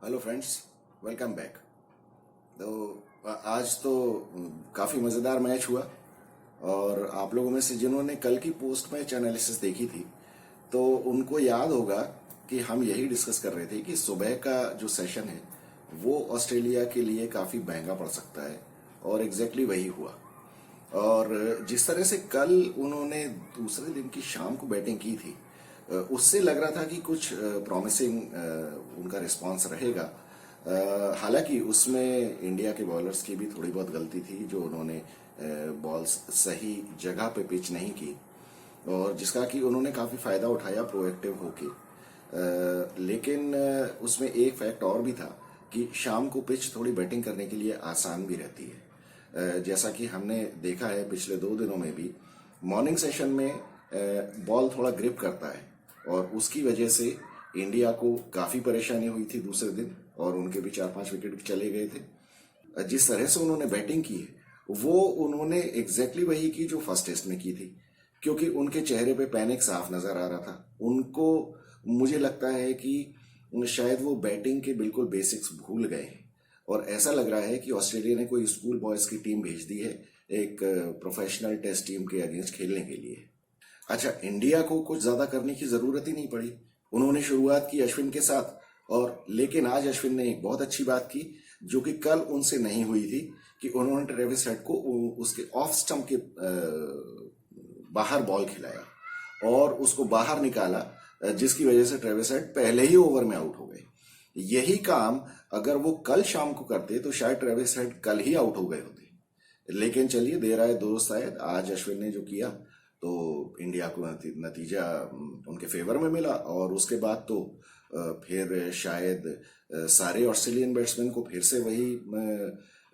Hello friends, welcome back. तो आज तो काफ़ी मज़ेदार मैच हुआ। और आप लोगों में से जिन्होंने कल की पोस्ट मैच एनालिसिस देखी थी तो उनको याद होगा कि हम यही डिस्कस कर रहे थे कि सुबह का जो सेशन है वो ऑस्ट्रेलिया के लिए काफ़ी महंगा पड़ सकता है। और एग्जैक्टली वही हुआ। और जिस तरह से कल उन्होंने दूसरे दिन की शाम को बैटिंग की थी, उससे लग रहा था कि कुछ प्रॉमिसिंग उनका रिस्पांस रहेगा। हालांकि उसमें इंडिया के बॉलर्स की भी थोड़ी बहुत गलती थी, जो उन्होंने बॉल्स सही जगह पे पिच नहीं की और जिसका कि उन्होंने काफ़ी फ़ायदा उठाया प्रोएक्टिव होके। लेकिन उसमें एक फैक्ट और भी था कि शाम को पिच थोड़ी बैटिंग करने के लिए आसान भी रहती है। जैसा कि हमने देखा है पिछले 2 दिनों में भी मॉर्निंग सेशन में बॉल थोड़ा ग्रिप करता है और उसकी वजह से इंडिया को काफ़ी परेशानी हुई थी दूसरे दिन और उनके भी 4-5 विकेट चले गए थे। जिस तरह से उन्होंने बैटिंग की है वो उन्होंने एग्जैक्टली वही की जो फर्स्ट टेस्ट में की थी, क्योंकि उनके चेहरे पे पैनिक साफ नजर आ रहा था उनको। मुझे लगता है कि शायद वो बैटिंग के बिल्कुल बेसिक्स भूल गए हैं और ऐसा लग रहा है कि ऑस्ट्रेलिया ने कोई स्कूल बॉयज की टीम भेज दी है एक प्रोफेशनल टेस्ट टीम के अगेंस्ट खेलने के लिए। अच्छा, इंडिया को कुछ ज्यादा करने की जरूरत ही नहीं पड़ी। उन्होंने शुरुआत की अश्विन के साथ और लेकिन आज अश्विन ने एक बहुत अच्छी बात की जो कि कल उनसे नहीं हुई थी कि उन्होंने ट्रेविस हेड को उसके ऑफ स्टंप के बाहर बॉल खिलाया और उसको बाहर निकाला, जिसकी वजह से ट्रेविस हेड पहले ही ओवर में आउट हो गए। यही काम अगर वो कल शाम को करते तो शायद ट्रेविस हेड कल ही आउट हो गए होते। लेकिन चलिए, देर आए दुरुस्त आए। आज अश्विन ने जो किया तो इंडिया को नतीजा उनके फेवर में मिला और उसके बाद तो फिर शायद सारे ऑस्ट्रेलियन बैट्समैन को फिर से वही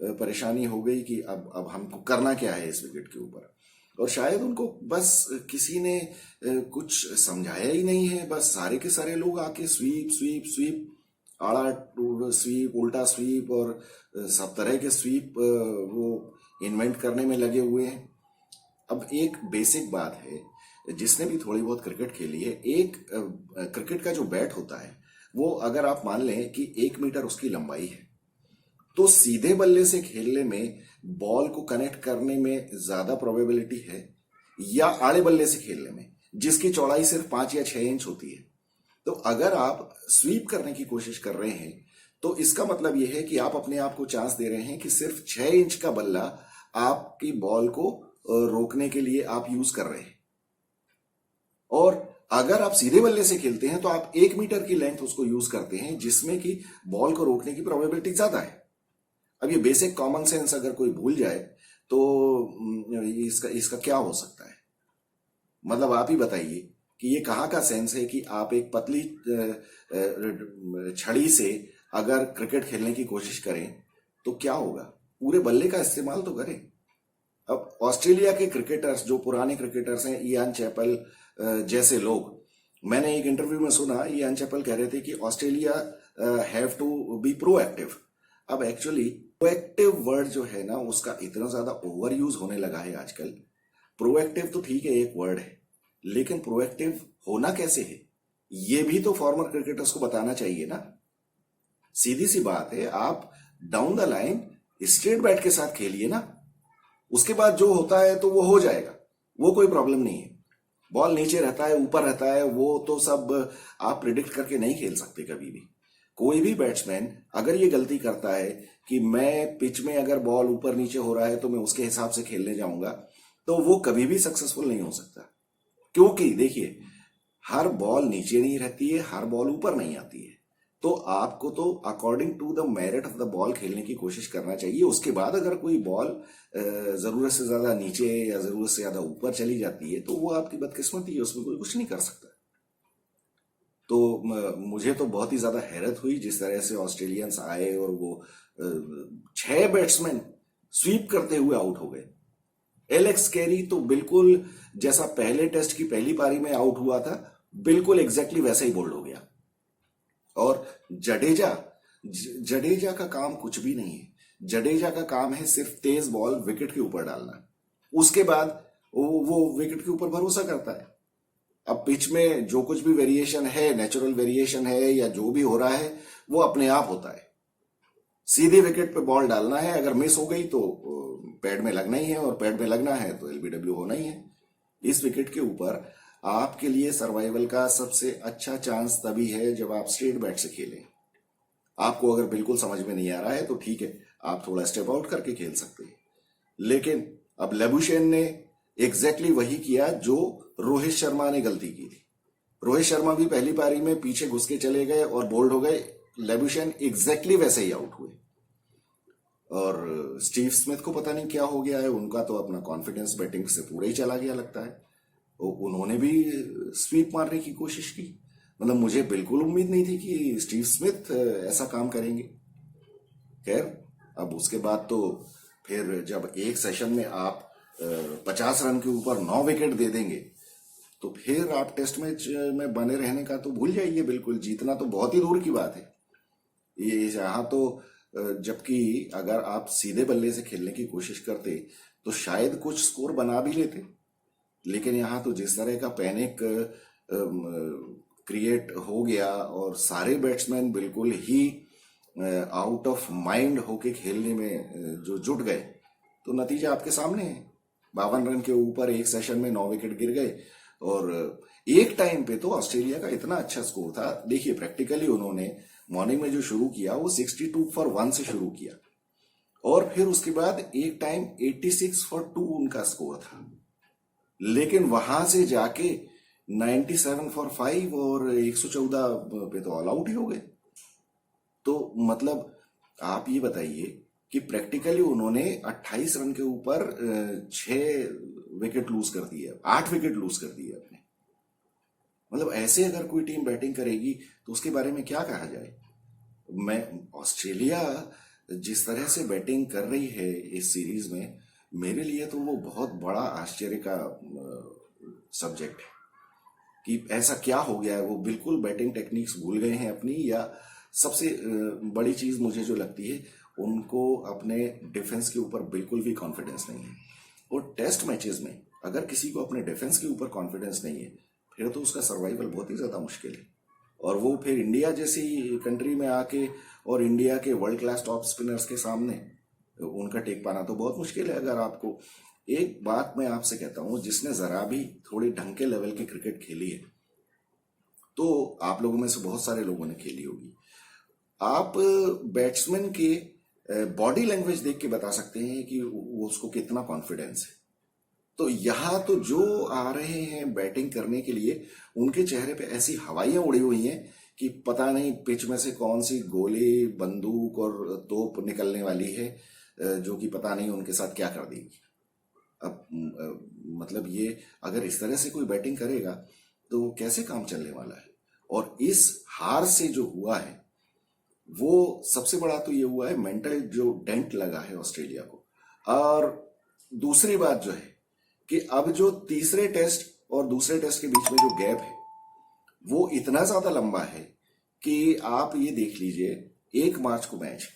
परेशानी हो गई कि अब हमको करना क्या है इस विकेट के ऊपर। और शायद उनको बस किसी ने कुछ समझाया ही नहीं है। बस सारे के सारे लोग आके स्वीप स्वीप स्वीप, आड़ा स्वीप, उल्टा स्वीप और सब तरह के स्वीप वो इन्वेंट करने में लगे हुए हैं। अब एक बेसिक बात है, जिसने भी थोड़ी बहुत क्रिकेट खेली है, एक क्रिकेट का जो बैट होता है वो अगर आप मान लें कि 1 मीटर उसकी लंबाई है तो सीधे बल्ले से खेलने में बॉल को कनेक्ट करने में ज्यादा प्रोबेबिलिटी है या आड़े बल्ले से खेलने में जिसकी चौड़ाई सिर्फ 5 या 6 इंच होती है। तो अगर आप स्वीप करने की कोशिश कर रहे हैं तो इसका मतलब यह है कि आप अपने आप को चांस दे रहे हैं कि सिर्फ 6 इंच का बल्ला आपकी बॉल को रोकने के लिए आप यूज कर रहे हैं। और अगर आप सीधे बल्ले से खेलते हैं तो आप 1 मीटर की लेंथ उसको यूज करते हैं जिसमें कि बॉल को रोकने की प्रोबेबिलिटी ज्यादा है। अब ये बेसिक कॉमन सेंस अगर कोई भूल जाए तो इसका क्या हो सकता है? मतलब आप ही बताइए कि ये कहाँ का सेंस है कि आप एक पतली छड़ी से अगर क्रिकेट खेलने की कोशिश करें तो क्या होगा? पूरे बल्ले का इस्तेमाल तो करें। अब ऑस्ट्रेलिया के क्रिकेटर्स, जो पुराने क्रिकेटर्स हैं, इयान चैपल जैसे लोग, मैंने एक इंटरव्यू में सुना इयान चैपल कह रहे थे कि Australia have to be proactive. अब एक्चुअली प्रोएक्टिव वर्ड जो है ना उसका इतना ज्यादा ओवर यूज होने लगा है आजकल। प्रोएक्टिव तो ठीक है, एक वर्ड है, लेकिन प्रोएक्टिव होना कैसे है ये भी तो फॉर्मर क्रिकेटर्स को बताना चाहिए ना। सीधी सी बात है, आप down the line straight bat के साथ खेलिए ना, उसके बाद जो होता है तो वो हो जाएगा, वो कोई प्रॉब्लम नहीं है। बॉल नीचे रहता है, ऊपर रहता है, वो तो सब आप प्रिडिक्ट करके नहीं खेल सकते कभी भी। कोई भी बैट्समैन अगर ये गलती करता है कि मैं पिच में अगर बॉल ऊपर नीचे हो रहा है तो मैं उसके हिसाब से खेलने जाऊंगा, तो वो कभी भी सक्सेसफुल नहीं हो सकता। क्योंकि देखिए, हर बॉल नीचे नहीं रहती है, हर बॉल ऊपर नहीं आती है। तो आपको तो according to the merit of the ball खेलने की कोशिश करना चाहिए। उसके बाद अगर कोई बॉल जरूरत से ज्यादा नीचे या जरूरत से ज्यादा ऊपर चली जाती है तो वो आपकी बदकिस्मती है, उसमें कोई कुछ नहीं कर सकता। तो मुझे तो बहुत ही ज्यादा हैरत हुई जिस तरह से ऑस्ट्रेलियंस आए और वो 6 बैट्समैन स्वीप करते हुए आउट हो गए। एलेक्स कैरी तो बिल्कुल जैसा पहले टेस्ट की पहली पारी में आउट हुआ था, बिल्कुल एग्जैक्टली वैसा ही बोल्ड हो गया। और जडेजा का काम कुछ भी नहीं है। जडेजा का काम है सिर्फ तेज बॉल विकेट के ऊपर डालना, उसके बाद वो विकेट के ऊपर भरोसा करता है। अब पिच में जो कुछ भी वेरिएशन है, नेचुरल वेरिएशन है या जो भी हो रहा है, वो अपने आप होता है। सीधे विकेट पे बॉल डालना है, अगर मिस हो गई तो पैड में लगना ही है, और पैड में लगना है तो एलबीडब्ल्यू होना ही है। इस विकेट के ऊपर आपके लिए सर्वाइवल का सबसे अच्छा चांस तभी है जब आप स्ट्रेट बैट से खेलें। आपको अगर बिल्कुल समझ में नहीं आ रहा है तो ठीक है, आप थोड़ा स्टेप आउट करके खेल सकते हैं। लेकिन अब लेबुशेन ने एग्जैक्टली वही किया जो रोहित शर्मा ने गलती की थी। रोहित शर्मा भी पहली पारी में पीछे घुस के चले गए और बोल्ड हो गए, लेबुशेन एग्जैक्टली वैसे ही आउट हुए। और स्टीव स्मिथ को पता नहीं क्या हो गया है, उनका तो अपना कॉन्फिडेंस बैटिंग से पूरा ही चला गया लगता है। उन्होंने भी स्वीप मारने की कोशिश की। मतलब मुझे बिल्कुल उम्मीद नहीं थी कि स्टीव स्मिथ ऐसा काम करेंगे। खैर, अब उसके बाद तो फिर जब एक सेशन में आप 50 रन के ऊपर 9 विकेट दे देंगे तो फिर आप टेस्ट मैच में बने रहने का तो भूल जाइए। बिल्कुल जीतना तो बहुत ही दूर की बात है। ये यहाँ तो जबकि अगर आप सीधे बल्ले से खेलने की कोशिश करते तो शायद कुछ स्कोर बना भी लेते, लेकिन यहाँ तो जिस तरह का पैनिक क्रिएट हो गया और सारे बैट्समैन बिल्कुल ही आउट ऑफ माइंड होके खेलने में जो जुट गए, तो नतीजा आपके सामने है। 52 रन के ऊपर एक सेशन में 9 विकेट गिर गए। और एक टाइम पे तो ऑस्ट्रेलिया का इतना अच्छा स्कोर था। देखिए, प्रैक्टिकली उन्होंने मॉर्निंग में जो शुरू किया वो 62 फॉर 1 से शुरू किया, और फिर उसके बाद एक टाइम 86 फॉर 2 उनका स्कोर था। लेकिन वहां से जाके 97 फॉर 5 और 114 पे तो ऑल आउट ही हो गए। तो मतलब आप ये बताइए कि प्रैक्टिकली उन्होंने 28 रन के ऊपर 6 विकेट लूज कर दिए, 8 विकेट लूज कर दिए अपने। मतलब ऐसे अगर कोई टीम बैटिंग करेगी तो उसके बारे में क्या कहा जाए। मैं ऑस्ट्रेलिया जिस तरह से बैटिंग कर रही है इस सीरीज में, मेरे लिए तो वो बहुत बड़ा आश्चर्य का सब्जेक्ट है कि ऐसा क्या हो गया है। वो बिल्कुल बैटिंग टेक्निक्स भूल गए हैं अपनी, या सबसे बड़ी चीज मुझे जो लगती है, उनको अपने डिफेंस के ऊपर बिल्कुल भी कॉन्फिडेंस नहीं है। और टेस्ट मैचेस में अगर किसी को अपने डिफेंस के ऊपर कॉन्फिडेंस नहीं है, फिर तो उसका सर्वाइवल बहुत ही ज्यादा मुश्किल है। और वो फिर इंडिया जैसी कंट्री में आके और इंडिया के वर्ल्ड क्लास टॉप स्पिनर्स के सामने उनका टेक पाना तो बहुत मुश्किल है। अगर आपको एक बात मैं आपसे कहता हूं, जिसने जरा भी थोड़ी ढंग के लेवल की क्रिकेट खेली है, तो आप लोगों में से बहुत सारे लोगों ने खेली होगी, आप बैट्समैन के बॉडी लैंग्वेज देख के बता सकते हैं कि वो उसको कितना कॉन्फिडेंस है। तो यहाँ तो जो आ रहे हैं बैटिंग करने के लिए, उनके चेहरे पे ऐसी हवाइयां उड़ी हुई हैं कि पता नहीं पिच में से कौन सी गोली, बंदूक और तोप निकलने वाली है, जो कि पता नहीं उनके साथ क्या कर देगी। अब मतलब ये अगर इस तरह से कोई बैटिंग करेगा तो कैसे काम चलने वाला है। और इस हार से जो हुआ है, वो सबसे बड़ा तो ये हुआ है मेंटल जो डेंट लगा है ऑस्ट्रेलिया को। और दूसरी बात जो है कि अब जो तीसरे टेस्ट और दूसरे टेस्ट के बीच में जो गैप है, वो इतना ज्यादा लंबा है कि आप ये देख लीजिए, 1 मार्च को मैच,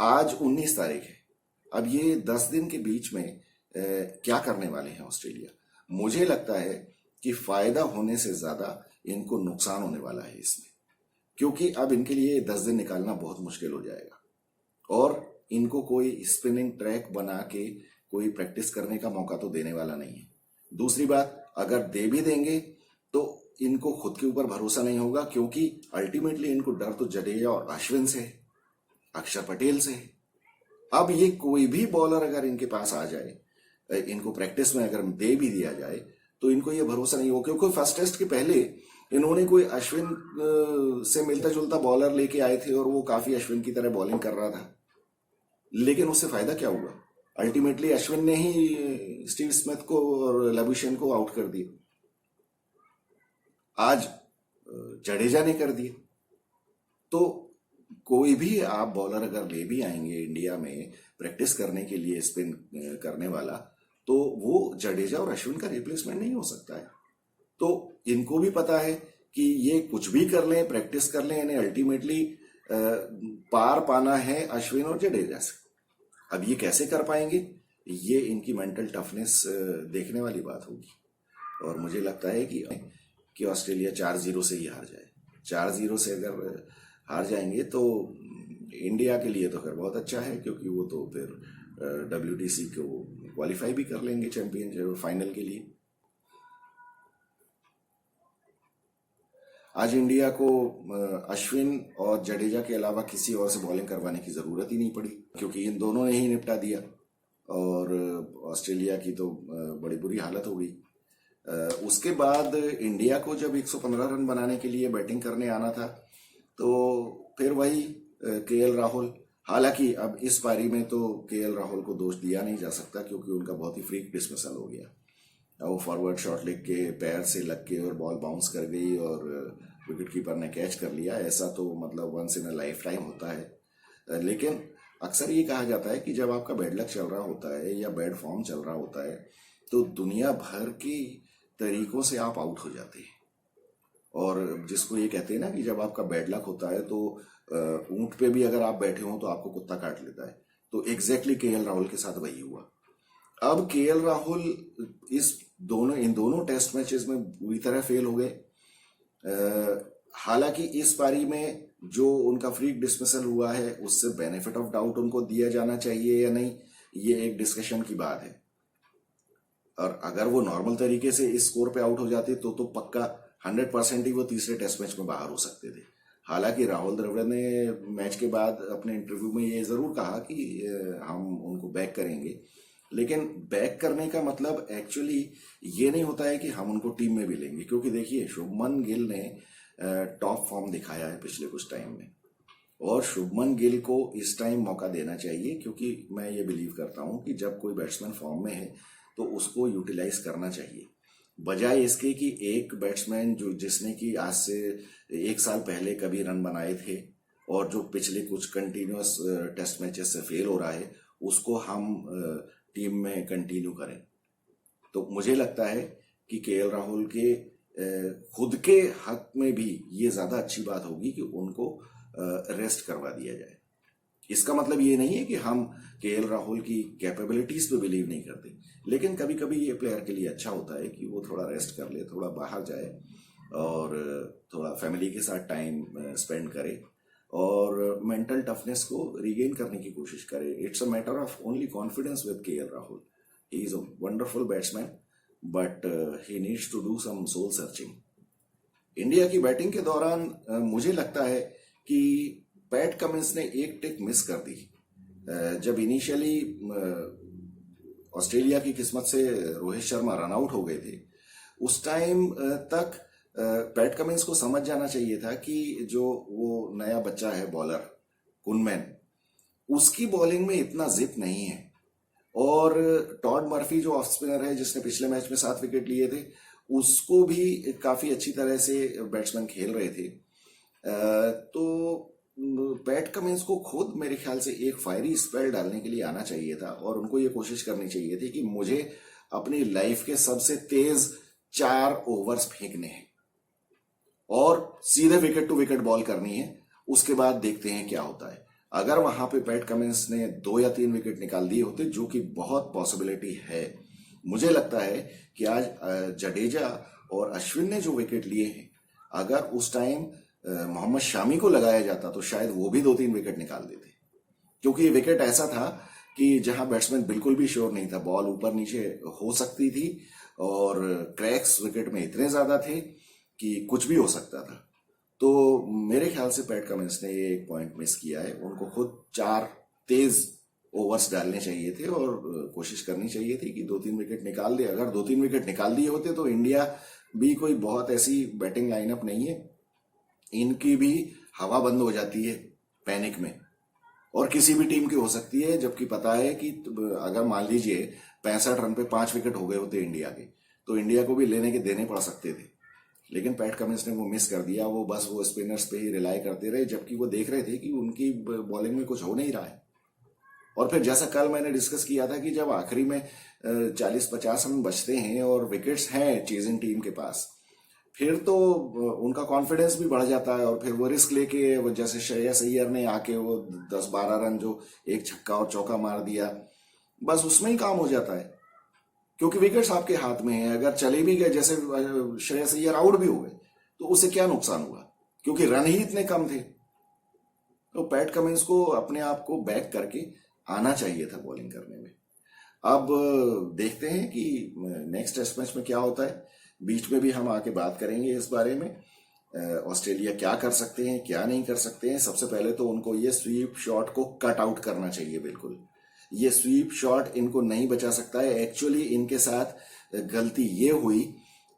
आज 19 तारीख है। अब ये 10 दिन के बीच में क्या करने वाले हैं ऑस्ट्रेलिया। मुझे लगता है कि फायदा होने से ज्यादा इनको नुकसान होने वाला है इसमें, क्योंकि अब इनके लिए 10 दिन निकालना बहुत मुश्किल हो जाएगा और इनको कोई स्पिनिंग ट्रैक बना के कोई प्रैक्टिस करने का मौका तो देने वाला नहीं है। दूसरी बात, अगर दे भी देंगे तो इनको खुद के ऊपर भरोसा नहीं होगा, क्योंकि अल्टीमेटली इनको डर तो जडेजा और अश्विन से है, अक्षर पटेल से है। अब ये कोई भी बॉलर अगर इनके पास आ जाए, इनको प्रैक्टिस में अगर दे भी दिया जाए, तो इनको ये भरोसा नहीं होगा, क्योंकि फर्स्ट टेस्ट के पहले इन्होंने कोई अश्विन से मिलता जुलता बॉलर लेके आए थे और वो काफी अश्विन की तरह बॉलिंग कर रहा था। लेकिन उससे फायदा क्या हुआ? अल्टीमेटली अश्विन ने ही स्टीव स्मिथ को और लेबुशेन को आउट कर दिया। आज जडेजा ने कर दिया। तो कोई भी आप बॉलर अगर ले भी आएंगे इंडिया में प्रैक्टिस करने के लिए स्पिन करने वाला, तो वो जडेजा और अश्विन का रिप्लेसमेंट नहीं हो सकता है। तो इनको भी पता है कि ये कुछ भी कर लें, प्रैक्टिस कर लें, इन्हें अल्टीमेटली पार पाना है अश्विन और जडेजा से। अब ये कैसे कर पाएंगे, ये इनकी मेंटल टफनेस देखने वाली बात होगी। और मुझे लगता है कि ऑस्ट्रेलिया 4-0 से ही हार जाए। 4-0 से अगर हार जाएंगे तो इंडिया के लिए तो फिर बहुत अच्छा है, क्योंकि वो तो फिर WTC को क्वालिफाई भी कर लेंगे चैंपियन फाइनल के लिए। आज इंडिया को अश्विन और जडेजा के अलावा किसी और से बॉलिंग करवाने की जरूरत ही नहीं पड़ी, क्योंकि इन दोनों ने ही निपटा दिया। और ऑस्ट्रेलिया की तो बड़ी बुरी हालत हो गई। उसके बाद इंडिया को जब 115 रन बनाने के लिए बैटिंग करने आना था, तो फिर वही KL राहुल। हालांकि अब इस पारी में तो KL राहुल को दोष दिया नहीं जा सकता, क्योंकि उनका बहुत ही फ्रीक डिसमिसल हो गया। वो फॉरवर्ड शॉट लेग के पैर से लग के और बॉल बाउंस कर गई और विकेट कीपर ने कैच कर लिया। ऐसा तो मतलब once in a lifetime होता है। लेकिन अक्सर ये कहा जाता है कि जब आपका बैड लक चल रहा होता है या बैड फॉर्म चल रहा होता है, तो दुनिया भर के तरीकों से आप आउट हो जाते हैं। और जिसको ये कहते हैं ना कि जब आपका बैड लक होता है तो ऊंट पे भी अगर आप बैठे हो तो आपको कुत्ता काट लेता है। तो एग्जैक्टली KL राहुल के साथ वही हुआ। अब KL राहुल इन दोनों टेस्ट मैचेस में बुरी तरह फेल हो गए। हालांकि इस पारी में जो उनका फ्रीक डिसमिसल हुआ है, उससे बेनिफिट ऑफ डाउट उनको दिया जाना चाहिए या नहीं, ये एक डिस्कशन की बात है। और अगर वो नॉर्मल तरीके से इस स्कोर पे आउट हो जाते तो पक्का 100% ही वो तीसरे टेस्ट मैच में बाहर हो सकते थे। हालांकि राहुल द्रविड़ ने मैच के बाद अपने इंटरव्यू में ये जरूर कहा कि हम उनको बैक करेंगे, लेकिन बैक करने का मतलब एक्चुअली ये नहीं होता है कि हम उनको टीम में भी लेंगे। क्योंकि देखिए, शुभमन गिल ने टॉप फॉर्म दिखाया है पिछले कुछ टाइम में, और शुभमन गिल को इस टाइम मौका देना चाहिए, क्योंकि मैं ये बिलीव करता हूं कि जब कोई बैट्समैन फॉर्म में है तो उसको यूटिलाइज करना चाहिए, बजाय इसके कि एक बैट्समैन जिसने कि आज से 1 साल पहले कभी रन बनाए थे और जो पिछले कुछ कंटिन्यूअस टेस्ट मैचेस से फेल हो रहा है, उसको हम टीम में कंटिन्यू करें। तो मुझे लगता है कि KL राहुल के खुद के हक में भी ये ज्यादा अच्छी बात होगी कि उनको रेस्ट करवा दिया जाए। इसका मतलब ये नहीं है कि हम KL राहुल की कैपेबिलिटीज पे बिलीव नहीं करते, लेकिन कभी कभी ये प्लेयर के लिए अच्छा होता है कि वो थोड़ा रेस्ट कर ले, थोड़ा बाहर जाए और थोड़ा फैमिली के साथ टाइम स्पेंड करे और मेंटल टफनेस को रिगेन करने की कोशिश करे। It's a matter of only confidence with KL Rahul. He is a wonderful batsman, but he needs to do some soul searching. India की बैटिंग के दौरान मुझे लगता है कि पैट कमिंस ने एक टिक मिस कर दी। जब इनिशियली ऑस्ट्रेलिया की किस्मत से रोहित शर्मा रन आउट हो गए थे, उस टाइम तक पैट कमिंस को समझ जाना चाहिए था कि जो वो नया बच्चा है बॉलर कुनमैन, उसकी बॉलिंग में इतना जिप नहीं है। और टॉड मर्फी जो ऑफ स्पिनर है, जिसने पिछले मैच में 7 विकेट लिए थे, उसको भी काफी अच्छी तरह से बैट्समैन खेल रहे थे। तो पैट कमिंस को खुद मेरे ख्याल से एक फायरी स्पेल डालने के लिए आना चाहिए था और उनको ये कोशिश करनी चाहिए थी कि मुझे अपनी लाइफ के सबसे तेज 4 ओवर्स फेंकने हैं और सीधे विकेट टू विकेट बॉल करनी है। उसके बाद देखते हैं क्या होता है। अगर वहां पे पैट कमिंस ने 2 या 3 विकेट निकाल दिए होते, जो कि बहुत पॉसिबिलिटी है, मुझे लगता है कि आज जडेजा और अश्विन ने जो विकेट लिए हैं, अगर उस टाइम मोहम्मद शामी को लगाया जाता तो शायद वो भी 2-3 विकेट निकाल देते। क्योंकि ये विकेट ऐसा था कि जहां बैट्समैन बिल्कुल भी श्योर नहीं था, बॉल ऊपर नीचे हो सकती थी और क्रैक्स विकेट में इतने ज्यादा थे कि कुछ भी हो सकता था। तो मेरे ख्याल से पैट कमिंस ने ये एक पॉइंट मिस किया है। उनको खुद 4 तेज ओवर्स डालने चाहिए थे और कोशिश करनी चाहिए थी कि 2-3 विकेट निकाल दे। अगर 2-3 विकेट निकाल दिए होते तो इंडिया भी कोई बहुत ऐसी बैटिंग लाइनअप नहीं है, इनकी भी हवा बंद हो जाती है पैनिक में, और किसी भी टीम की हो सकती है। जबकि पता है कि अगर मान लीजिए 65 रन पे 5 विकेट हो गए होते इंडिया के, तो इंडिया को भी लेने के देने पड़ सकते थे। लेकिन पैट कमिंस ने वो मिस कर दिया। वो बस वो स्पिनर्स पे ही रिलाई करते रहे, जबकि वो देख रहे थे कि उनकी बॉलिंग में कुछ हो नहीं रहा है। और फिर जैसा कल मैंने डिस्कस किया था कि जब आखिरी में 40-50 रन बचते हैं और विकेट्स हैं चेजिंग टीम के पास, फिर तो उनका कॉन्फिडेंस भी बढ़ जाता है और फिर वो रिस्क लेके, वो जैसे श्रेयस अय्यर ने आके वो 10-12 रन जो एक छक्का और चौका मार दिया, बस उसमें ही काम हो जाता है। क्योंकि विकेट्स आपके हाथ में है। अगर चले भी गए, जैसे श्रेयस अय्यर आउट भी हो गए, तो उससे क्या नुकसान हुआ, क्योंकि रन ही इतने कम थे। तो पैट कमिंस को अपने आप को बैक करके आना चाहिए था बॉलिंग करने में। अब देखते हैं कि नेक्स्ट टेस्ट मैच में क्या होता है। बीच में भी हम आके बात करेंगे इस बारे में, ऑस्ट्रेलिया क्या कर सकते हैं, क्या नहीं कर सकते हैं। सबसे पहले तो उनको ये स्वीप शॉट को कट आउट करना चाहिए बिल्कुल। ये स्वीप शॉट इनको नहीं बचा सकता है। एक्चुअली इनके साथ गलती ये हुई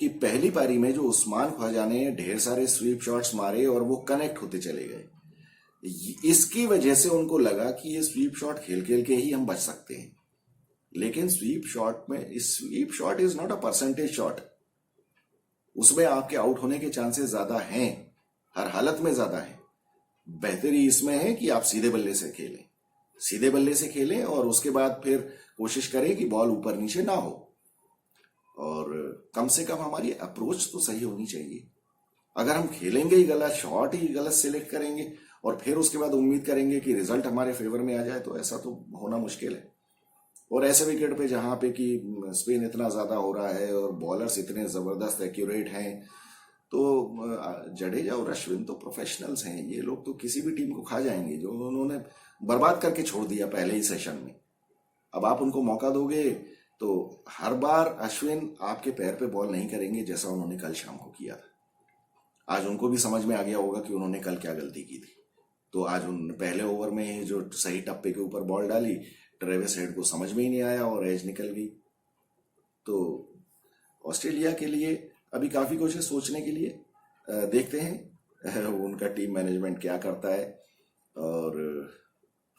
कि पहली पारी में जो उस्मान ख्वाजा ने ढेर सारे स्वीप शॉट्स मारे और वो कनेक्ट होते चले गए, इसकी वजह से उनको लगा कि ये स्वीप शॉट खेल खेल के ही हम बच सकते हैं। लेकिन sweep shot is not a percentage shot. उसमें आपके आउट होने के चांसेस ज्यादा हैं, हर हालत में ज्यादा है। बेहतरी इसमें है कि आप सीधे बल्ले से खेलें, सीधे बल्ले से खेलें और उसके बाद फिर कोशिश करें कि बॉल ऊपर नीचे ना हो, और कम से कम हमारी अप्रोच तो सही होनी चाहिए। अगर हम खेलेंगे ही गलत, शॉट ही गलत सिलेक्ट करेंगे और फिर उसके बाद उम्मीद करेंगे कि रिजल्ट हमारे फेवर में आ जाए, तो ऐसा तो होना मुश्किल है। और ऐसे विकेट पे जहां पे कि स्पिन इतना ज्यादा हो रहा है और बॉलर्स इतने जबरदस्त एक्यूरेट हैं, तो जडेजा और अश्विन तो प्रोफेशनल्स हैं। ये लोग तो किसी भी टीम को खा जाएंगे, जो उन्होंने बर्बाद करके छोड़ दिया पहले ही सेशन में। अब आप उनको मौका दोगे तो हर बार अश्विन आपके पैर पे बॉल नहीं करेंगे, जैसा उन्होंने कल शाम को किया था। आज उनको भी समझ में आ गया होगा कि उन्होंने कल क्या गलती की थी। तो आज उन पहले ओवर में जो सही टप्पे के ऊपर बॉल डाली, ट्रेविस हेड को समझ में ही नहीं आया और एज निकल गई। तो ऑस्ट्रेलिया के लिए अभी काफी कुछ है सोचने के लिए। देखते हैं उनका टीम मैनेजमेंट क्या करता है और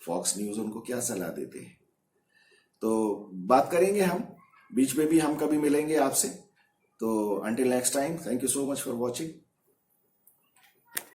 फॉक्स न्यूज उनको क्या सलाह देते हैं। तो बात करेंगे हम, बीच में भी हम कभी मिलेंगे आपसे। तो until next time, thank you so much for watching.